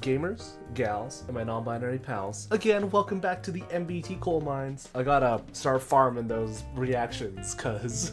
gamers, gals, and my non-binary pals. Again, welcome back to the MBT coal mines. I gotta start farming those reactions, cause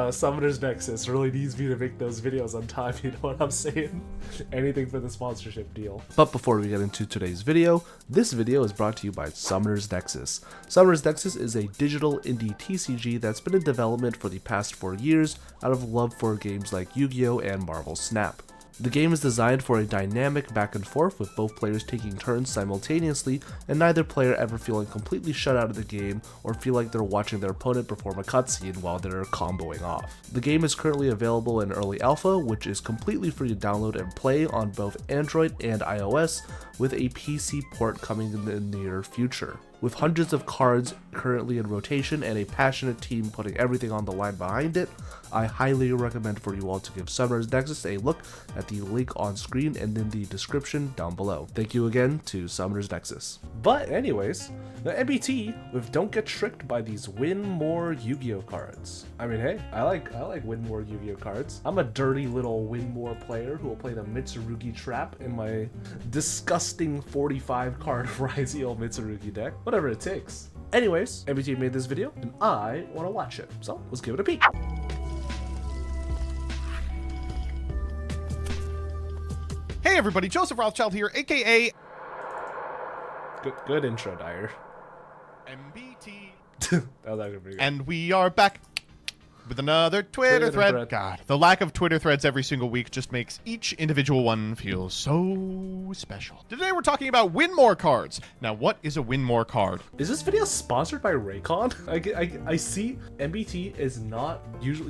Summoner's Nexus really needs me to make those videos on time, you know what I'm saying? Anything for the sponsorship deal. But before we get into today's video, this video is brought to you by Summoner's Nexus. Summoner's Nexus is a digital indie TCG that's been in development for the past 4 years out of love for games like Yu-Gi-Oh! And Marvel Snap. The game is designed for a dynamic back and forth with both players taking turns simultaneously and neither player ever feeling completely shut out of the game or feel like they're watching their opponent perform a cutscene while they're comboing off. The game is currently available in early alpha, which is completely free to download and play on both Android and iOS, with a PC port coming in the near future. With hundreds of cards currently in rotation and a passionate team putting everything on the line behind it, I highly recommend for you all to give Summoner's Nexus a look at the link on screen and in the description down below. Thank you again to Summoner's Nexus. But anyways, the MBT with Don't Get Tricked by these Win More Yu-Gi-Oh cards. I mean, hey, I like Win More Yu-Gi-Oh cards. I'm a dirty little Win More player who will play the Mitsurugi Trap in my disgusting 45 card Ryziel Mitsurugi deck. Whatever it takes. Anyways, MBT made this video and I want to watch it, so let's give it a peek. Hey everybody, Joseph Rothschild here, aka Good intro, Dyer. MBT. That was actually pretty good. And we are back with another Twitter thread. God, the lack of Twitter threads every single week just makes each individual one feel so special. Today we're talking about Win More cards. Now, what is a Win More card? Is this video sponsored by Raycon? I see MBT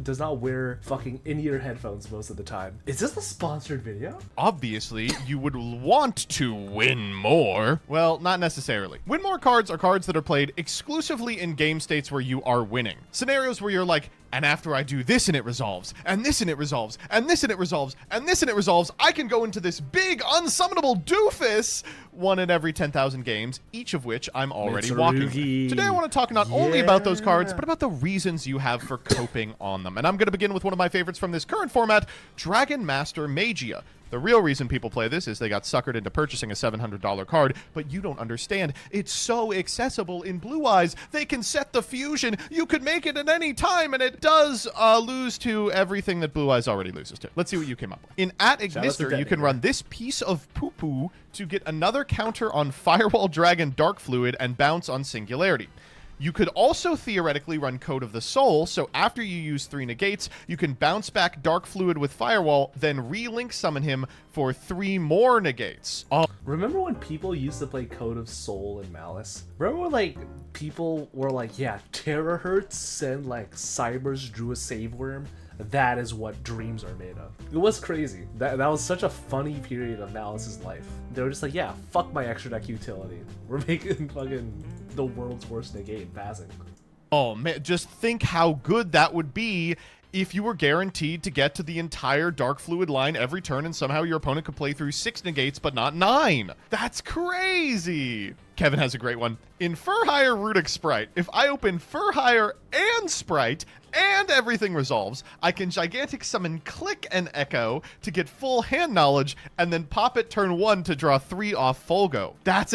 does not wear fucking in-ear headphones most of the time. Is this a sponsored video? Obviously, you would want to win more. Well, not necessarily. Win More cards are cards that are played exclusively in game states where you are winning. Scenarios where you're like, and after I do this and it resolves, and this and it resolves, and this and it resolves, and this and it resolves, I can go into this big unsummonable doofus one in every 10,000 games, each of which I'm already walking through. Today I want to talk not only about those cards, but about the reasons you have for coping on them. And I'm going to begin with one of my favorites from this current format, Dragon Master Magia. The real reason people play this is they got suckered into purchasing a $700 card, but you don't understand. It's so accessible in Blue Eyes. They can set the fusion. You could make it at any time, and it does lose to everything that Blue Eyes already loses to. Let's see what you came up with. In @Ignister, you can run this piece of poo-poo to get another counter on Firewall Dragon Dark Fluid and bounce on Singularity. You could also theoretically run Code of the Soul, so after you use 3 negates, you can bounce back Dark Fluid with Firewall, then re-link summon him for 3 more negates. Remember when people used to play Code of Soul and Malice? Remember when, like, people were like, yeah, Terahertz and, like, Cybers drew a save worm? That is what dreams are made of. It was crazy. That was such a funny period of Malice's life. They were just like, yeah, fuck my extra deck utility. We're making fucking the world's worst negate in passing. Oh man, just think how good that would be if you were guaranteed to get to the entire Dark Fluid line every turn and somehow your opponent could play through 6 negates but not 9. That's crazy. Kevin has a great one. In Fur Hire Rudic Sprite, if I open Fur Hire and Sprite and everything resolves, I can gigantic summon Click and Echo to get full hand knowledge and then pop it turn 1 to draw 3 off Folgo. That's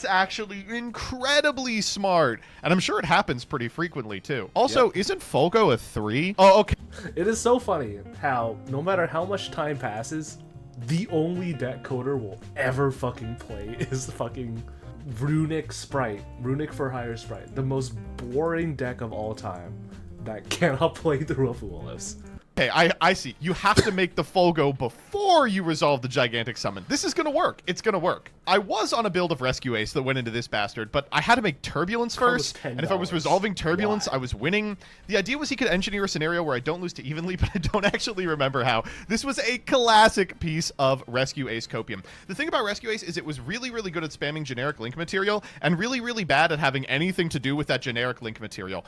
actually incredibly smart. And I'm sure it happens pretty frequently too. Also, Isn't Folgo a 3? Oh, okay. It is so funny how no matter how much time passes, the only deck Coder will ever fucking play is fucking Runic Sprite, Runic for Hire Sprite, the most boring deck of all time that cannot play through a Foolus. Okay, I see. You have to make the Folgo before you resolve the gigantic summon. This is gonna work. It's gonna work. I was on a build of Rescue Ace that went into this bastard, but I had to make Turbulence first, and if I was resolving Turbulence, I was winning. The idea was he could engineer a scenario where I don't lose to evenly, but I don't actually remember how. This was a classic piece of Rescue Ace copium. The thing about Rescue Ace is it was really, really good at spamming generic link material, and really, really bad at having anything to do with that generic link material.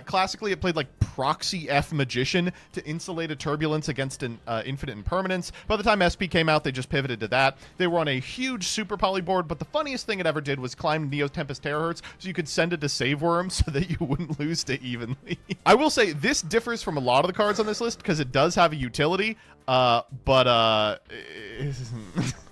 Classically, it played like Proxy F Magician to insulate isolated turbulence against an infinite impermanence. By the time SP came out, they just pivoted to that. They were on a huge super poly board, but the funniest thing it ever did was climb Neo's Tempest Terahertz, so you could send it to Save Worm so that you wouldn't lose to evenly. I will say this differs from a lot of the cards on this list because it does have a utility.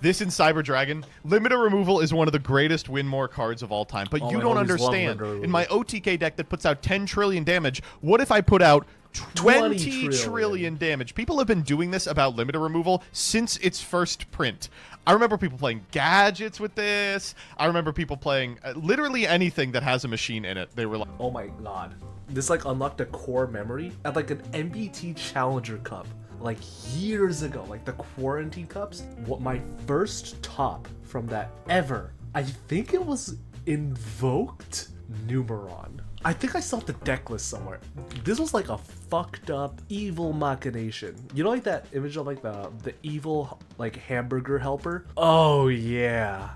This in Cyber Dragon, limiter removal is one of the greatest win more cards of all time. But you don't understand. In my OTK deck that puts out 10 trillion damage, what if I put out 20 trillion damage? People have been doing this about limiter removal since its first print. I remember people playing gadgets with this. I remember people playing literally anything that has a machine in it. They were like, oh my god. This like unlocked a core memory at like an MBT Challenger Cup. Like years ago, like the quarantine cups. What my first top from that ever, I think it was Invoked Numeron. I think I saw the deck list somewhere. This was like a fucked up evil machination. You know, like that image of like the evil like hamburger helper? Oh yeah,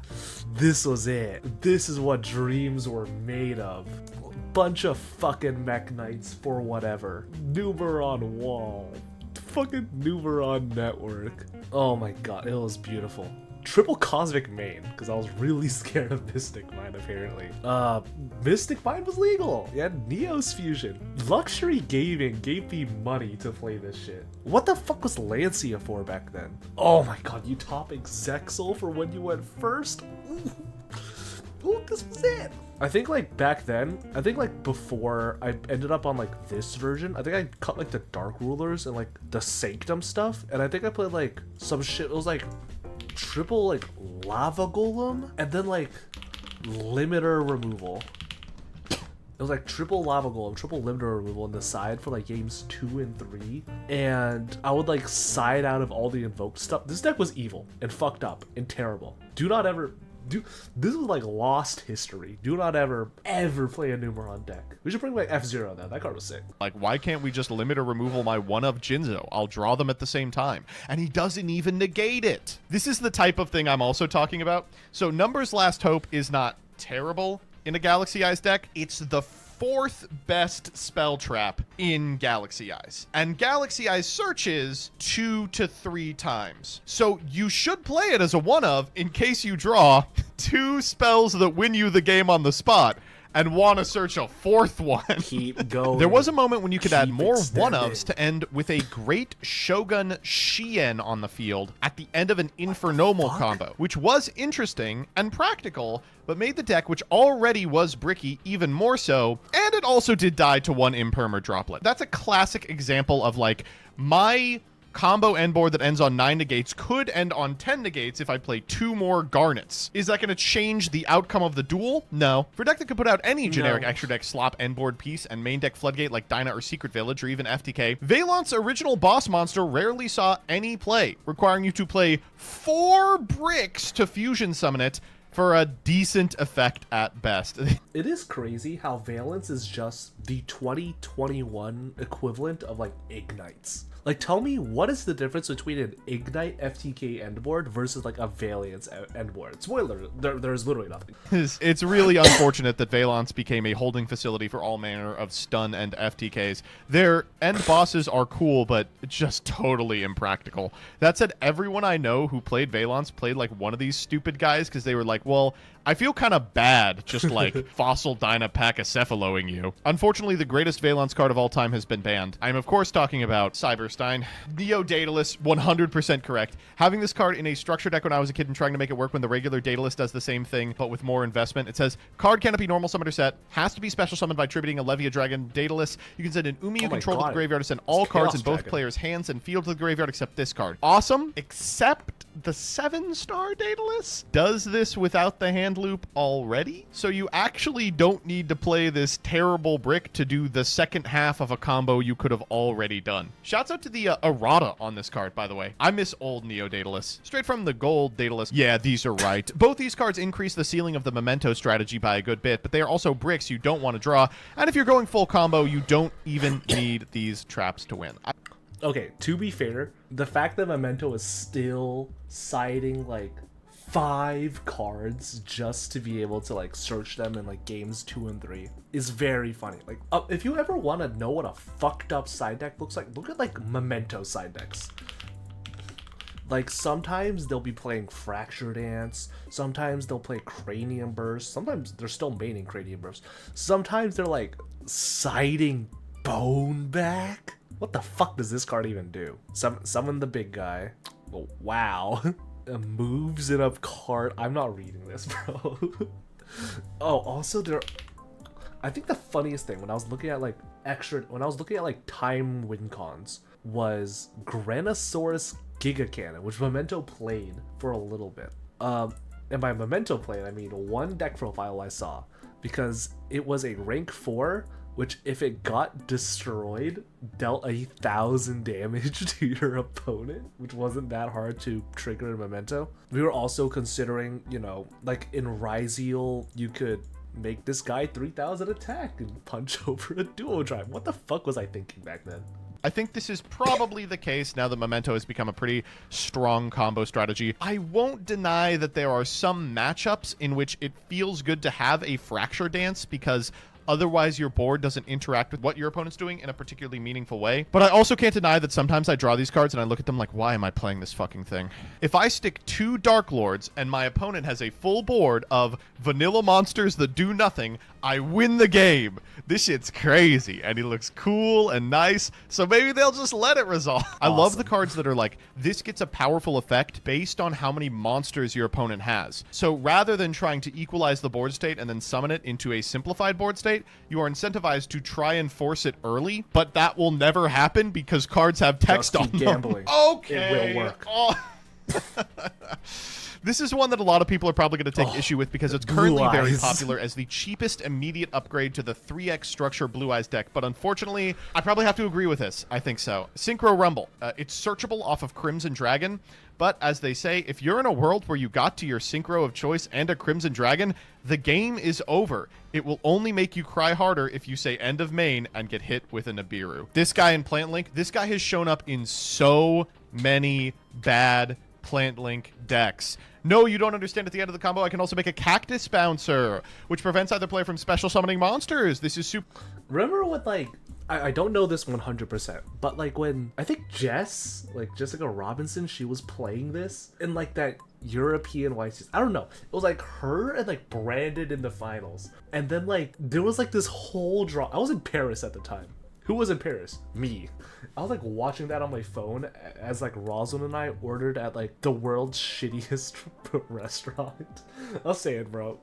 this was it. This is what dreams were made of. Bunch of fucking mech knights for whatever. Numeron wall. Fucking Numeron network. Oh my god, it was beautiful. Triple Cosmic Main, because I was really scared of Mystic Mine apparently. Mystic Mine was legal. Yeah, Neo's Fusion. Luxury Gaming gave me money to play this shit. What the fuck was Lancia for back then? Oh my god, you topping Zexal for when you went first? Ooh, this was it. I think like back then, I think like before I ended up on like this version, I think I cut like the Dark Rulers and like the Sanctum stuff, and I think I played like some shit. It was like triple like Lava Golem and then like limiter removal. It was like triple Lava Golem, triple limiter removal on the side for like games 2 and 3, and I would like side out of all the invoked stuff. This deck was evil and fucked up and terrible. Do not ever this is like lost history. Do not ever play a Numeron deck. We should bring like F-Zero though. That card was sick. Like, why can't we just limit or removal my one of Jinzo? I'll draw them at the same time. And he doesn't even negate it. This is the type of thing I'm also talking about. So Numbers Last Hope is not terrible in a Galaxy Eyes deck. It's the 4th best spell trap in Galaxy Eyes. And Galaxy Eyes searches 2 to 3 times. So you should play it as a one of in case you draw 2 spells that win you the game on the spot and want to search a 4th one. Keep going. There was a moment when you could add more one-ofs to end with a Great Shogun Shien on the field at the end of an Infernomal combo, which was interesting and practical, but made the deck, which already was bricky, even more so, and it also did die to 1 Impermer Droplet. That's a classic example of, like, my combo end board that ends on 9 negates could end on 10 negates if I play 2 more Garnets. Is that going to change the outcome of the duel? No. For a deck that could put out any generic extra deck slop end board piece and main deck floodgate like Dyna or Secret Village or even FTK, Valon's original boss monster rarely saw any play, requiring you to play 4 bricks to fusion summon it for a decent effect at best. It is crazy how Valence is just the 2021 equivalent of like Ignites. Like, tell me, what is the difference between an Ignite FTK endboard versus like a Valiance endboard? Spoiler, there's literally nothing. It's really unfortunate that Valance became a holding facility for all manner of stun and FTKs. Their end bosses are cool, but just totally impractical. That said, everyone I know who played Valance played like one of these stupid guys because they were like, well, I feel kind of bad just like Fossil Dynapacacephaloing you. Unfortunately, the greatest Valance card of all time has been banned. I'm of course talking about Cyberstein. Neo Daedalus, 100% correct. Having this card in a structure deck when I was a kid and trying to make it work when the regular Daedalus does the same thing, but with more investment. It says, card canopy normal summoner set, has to be special summoned by tributing a Levia Dragon Daedalus. You can send an Umi you control to the graveyard to send all cards in both players' hands and field to the graveyard except this card. Awesome, except the 7-star Daedalus does this without the hand loop already, so you actually don't need to play this terrible brick to do the second half of a combo you could have already done. Shouts out to the errata on this card, by the way. I miss old Neo Daedalus. Straight from the gold Daedalus. Yeah, these are right. Both these cards increase the ceiling of the Memento strategy by a good bit, but they are also bricks you don't want to draw, and if you're going full combo, you don't even need these traps to win. Okay, to be fair, the fact that Memento is still siding like 5 cards just to be able to like search them in like games 2 and 3 is very funny. Like if you ever want to know what a fucked up side deck looks like, look at like Memento side decks. Like sometimes they'll be playing Fracture Dance, sometimes they'll play Cranium Burst, sometimes they're still maining Cranium Burst, sometimes they're like siding Bone Back. What the fuck does this card even do? Summon the big guy. Oh, wow. A moves it up card. I'm not reading this, bro. Oh, also I think the funniest thing when I was looking at like time win cons was Granosaurus Giga Cannon, which Memento played for a little bit. And by Memento played, I mean one deck profile I saw, because it was a rank 4, which if it got destroyed, dealt 1,000 damage to your opponent, which wasn't that hard to trigger in Memento. We were also considering, you know, like in Ryzeal, you could make this guy 3,000 attack and punch over a duo drive. What the fuck was I thinking back then? I think this is probably the case now that Memento has become a pretty strong combo strategy. I won't deny that there are some matchups in which it feels good to have a Fracture Dance, because otherwise your board doesn't interact with what your opponent's doing in a particularly meaningful way. But I also can't deny that sometimes I draw these cards and I look at them like, why am I playing this fucking thing? If I stick 2 Dark Lords and my opponent has a full board of vanilla monsters that do nothing, I win the game. This shit's crazy, and he looks cool and nice, so maybe they'll just let it resolve. Awesome. I love the cards that are like, this gets a powerful effect based on how many monsters your opponent has. So rather than trying to equalize the board state and then summon it into a simplified board state, you are incentivized to try and force it early, but that will never happen because cards have text on them. Gambling. Okay. It will work. Oh. This is one that a lot of people are probably going to take issue with because it's currently very popular as the cheapest immediate upgrade to the 3x structure Blue Eyes deck. But unfortunately, I probably have to agree with this. I think so. Synchro Rumble. It's searchable off of Crimson Dragon. But as they say, if you're in a world where you got to your Synchro of choice and a Crimson Dragon, the game is over. It will only make you cry harder if you say end of main and get hit with a Nibiru. This guy in Plant Link, this guy has shown up in so many bad Plant Link decks. No, you don't understand. At the end of the combo, I can also make a Cactus Bouncer, which prevents either player from special summoning monsters. This is super... Remember what, like, I don't know this 100%, but like when, I think Jess, like Jessica Robinson, she was playing this in like that European YCs. I don't know. It was like her and like Brandon in the finals. And then like, there was like this whole draw. I was in Paris at the time. Who was in Paris? Me. I was like watching that on my phone as like Rosalind and I ordered at like the world's shittiest restaurant. I'll say it, bro.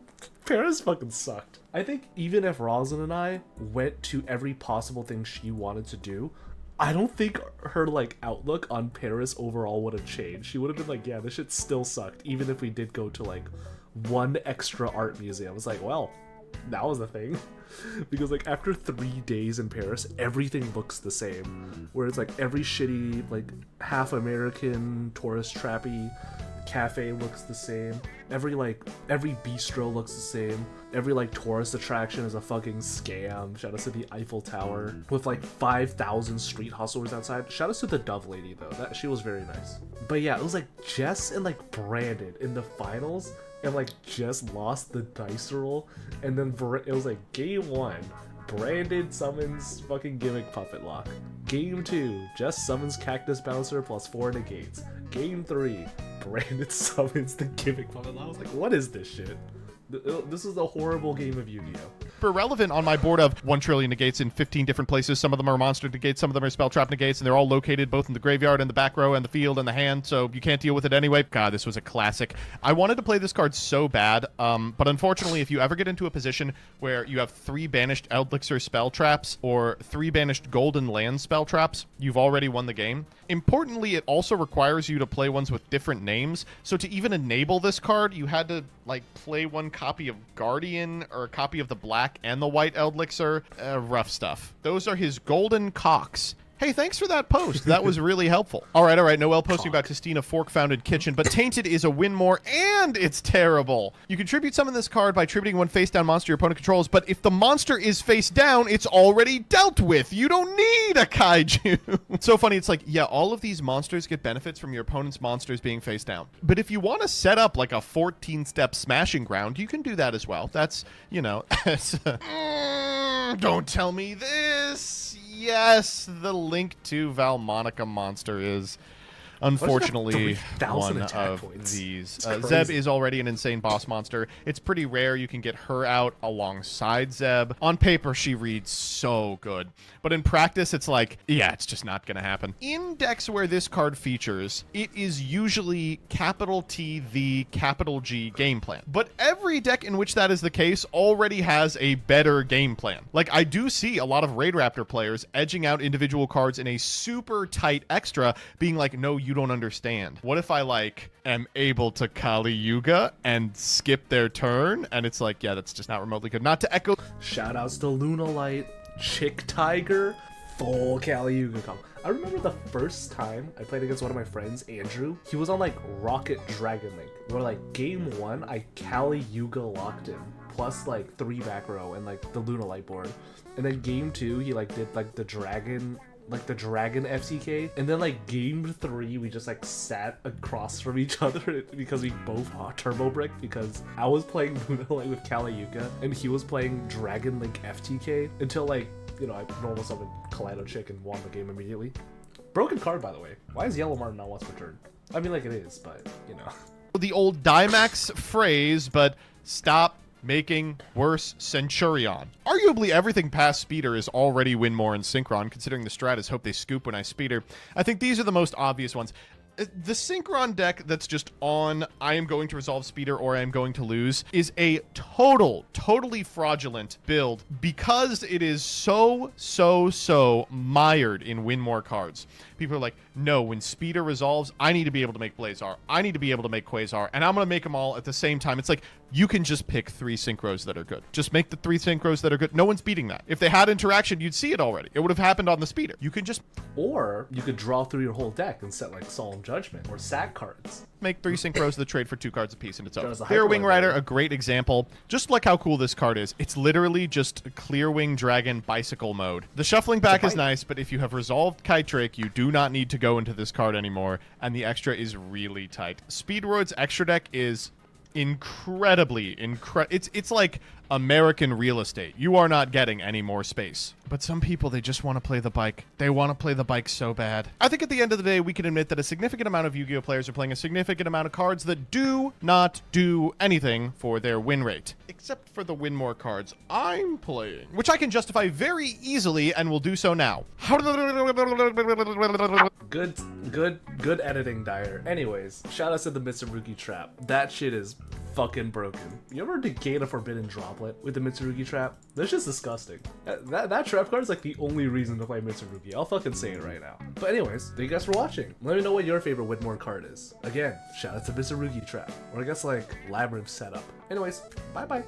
Paris fucking sucked. I think even if Rosalind and I went to every possible thing she wanted to do, I don't think her like outlook on Paris overall would have changed. She would have been like, yeah, this shit still sucked, even if we did go to like one extra art museum. I was like, well, that was the thing. Because like after 3 days in Paris, everything looks the same. Where it's like every shitty like half American tourist trappy cafe looks the same. Every bistro looks the same. Every like tourist attraction is a fucking scam. Shout out to the Eiffel Tower with like 5,000 street hustlers outside. Shout out to the Dove lady though. That she was very nice. But yeah, it was like Jess and like Brandon in the finals. And like just lost the dice roll, and then it was like game 1, Brandon summons fucking Gimmick Puppet Lock. Game 2, just summons Cactus Bouncer plus 4 negates. Game 3, Brandon summons the Gimmick Puppet Lock. I was like, what is this shit? This is a horrible game of Yu-Gi-Oh! Relevant on my board of 1 trillion negates in 15 different places. Some of them are monster negates, some of them are spell trap negates, and they're all located both in the graveyard and the back row and the field and the hand, so you can't deal with it anyway. God, this was a classic. I wanted to play this card so bad, but unfortunately, if you ever get into a position where you have 3 banished Eldlixir spell traps or 3 banished Golden Land spell traps, you've already won the game. Importantly, it also requires you to play ones with different names, so to even enable this card, you had to like play 1 copy of Guardian or a copy of the black and the white Eldlixir. Rough stuff. Those are his Golden Cocks. Hey, thanks for that post. That was really helpful. All right. Noel posting about Tistina Fork-founded kitchen, but Tainted is a win more, and it's terrible. You contribute some of this card by tributing one face-down monster your opponent controls, but if the monster is face down, it's already dealt with. You don't need a kaiju. It's so funny. It's like, yeah, all of these monsters get benefits from your opponent's monsters being face down. But if you want to set up like a 14-step smashing ground, you can do that as well. That's, you know, don't tell me this. Yes, the Link to Valmonica monster is unfortunately one of these. Zeb is already an insane boss monster. It's pretty rare you can get her out alongside Zeb. On paper, she reads so good. But in practice, it's like, yeah, it's just not going to happen. In decks where this card features, it is usually capital T, the capital G game plan. But every deck in which that is the case already has a better game plan. Like, I do see a lot of Raid Raptor players edging out individual cards in a super tight extra, being like, no, you don't understand. What if I like am able to Kali Yuga and skip their turn? And it's like, yeah, that's just not remotely good. Not to echo. Shout outs to Lunalight, Chick Tiger, full Kali Yuga combo. I remember the first time I played against one of my friends, Andrew. He was on like Rocket Dragon Link, where like game 1, I Kali Yuga locked him, plus like 3 back row and like the Lunalight board. And then game 2, he like did like the dragon FCK, and then like game 3 we just like sat across from each other because we both turbo bricked, because I was playing Lunalight with Kali Yuga and he was playing Dragon Link FTK until like, you know, I normal summoned Kaleido Chick and won the game immediately. Broken card, by the way. Why is Yellow Martin not once per turn? I mean, like, it is, but you know. The old Dimax phrase, but stop making worse Centurion. Arguably everything past Speeder is already win more in Synchron, considering the strat is hope they scoop when I Speeder. I think these are the most obvious ones. The Synchron deck that's just on I am going to resolve Speeder or I am going to lose is a totally fraudulent build, because it is so mired in win more cards. People are like, no, when Speeder resolves, I need to be able to make Blazar. I need to be able to make Quasar, and I'm going to make them all at the same time. It's like, you can just pick 3 synchros that are good. Just make the 3 synchros that are good. No one's beating that. If they had interaction, you'd see it already. It would have happened on the Speeder. You can just... Or you could draw through your whole deck and set like Solemn Judgment or sack cards. Make 3 synchros that trade for 2 cards apiece, and it's over. There's a Clear Wing Hyperlight Rider, there. a great example. Just like how cool this card is. It's literally just Clear Wing Dragon bicycle mode. The shuffling back is nice, but if you have resolved Kite Drake, you do not need to go into this card anymore, and the extra is really tight. Speedroid's extra deck is incredibly it's like American real estate. You are not getting any more space. But some people, they just want to play the bike. They want to play the bike so bad. I think at the end of the day, we can admit that a significant amount of Yu-Gi-Oh players are playing a significant amount of cards that do not do anything for their win rate. Except for the win more cards I'm playing, which I can justify very easily and will do so now. Good editing, Dyer. Anyways, shout out to the Mitsurugi trap. That shit is fucking broken. You ever negate a forbidden droplet with the Mitsurugi trap? That's just disgusting. That trap card is like the only reason to play Mitsurugi. I'll fucking say it right now. But anyways, thank you guys for watching. Let me know what your favorite Whitmore card is. Again, shout out to Mitsurugi trap. Or I guess like Labyrinth setup. Anyways, bye bye.